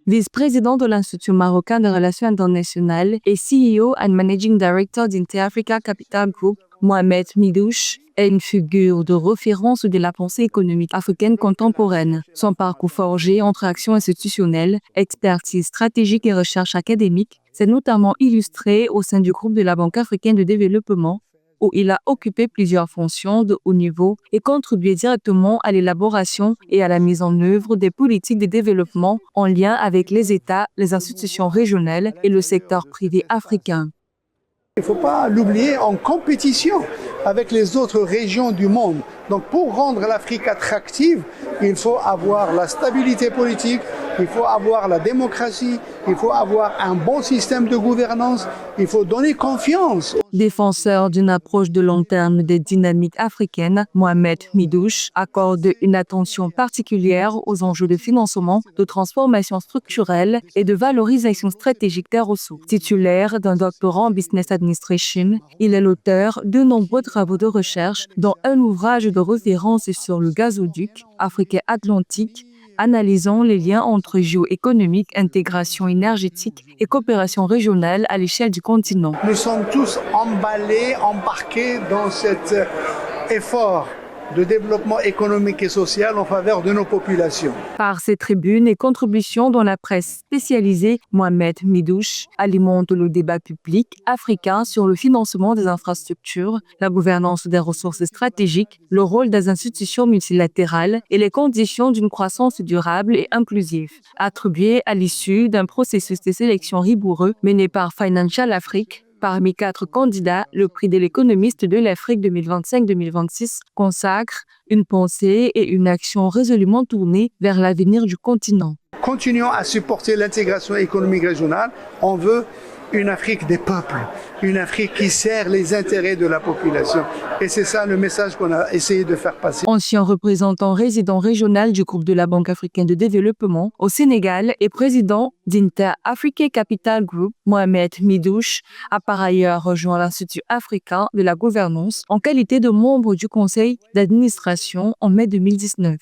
vice-président de l'Institut marocain de relations internationales et CEO and Managing Director d'Inter-Africa Capital Group, Mohamed Midouche, est une figure de référence de la pensée économique africaine contemporaine. Son parcours forgé entre action institutionnelle, expertise stratégique et recherche académique s'est notamment illustré au sein du groupe de la Banque africaine de développement, où il a occupé plusieurs fonctions de haut niveau et contribué directement à l'élaboration et à la mise en œuvre des politiques de développement en lien avec les États, les institutions régionales et le secteur privé africain. Il ne faut pas l'oublier en compétition avec les autres régions du monde. Donc pour rendre l'Afrique attractive, il faut avoir la stabilité politique, il faut avoir la démocratie, il faut avoir un bon système de gouvernance, il faut donner confiance. Défenseur d'une approche de long terme des dynamiques africaines, Mohamed Midouche accorde une attention particulière aux enjeux de financement, de transformation structurelle et de valorisation stratégique des ressources. Titulaire d'un doctorat en Business Administration, il est l'auteur de nombreux travaux de recherche, dont un ouvrage de référence sur le gazoduc africain-atlantique, analysant les liens entre géoéconomique, intégration énergétique et coopération régionale à l'échelle du continent. Nous sommes tous emballés, embarqués dans cet effort de développement économique et social en faveur de nos populations. Par ses tribunes et contributions dans la presse spécialisée, Mohamed Midouche alimente le débat public africain sur le financement des infrastructures, la gouvernance des ressources stratégiques, le rôle des institutions multilatérales et les conditions d'une croissance durable et inclusive. Attribué à l'issue d'un processus de sélection rigoureux mené par Financial Afrique, parmi 4 candidats, le prix de l'économiste de l'Afrique 2025-2026 consacre une pensée et une action résolument tournées vers l'avenir du continent. Continuons à supporter l'intégration économique régionale. On veut une Afrique des peuples, une Afrique qui sert les intérêts de la population. Et c'est ça le message qu'on a essayé de faire passer. Ancien représentant résident régional du groupe de la Banque africaine de développement au Sénégal et président d'Inter-Africa Capital Group, Mohamed Midouche a par ailleurs rejoint l'Institut africain de la gouvernance en qualité de membre du conseil d'administration en mai 2019.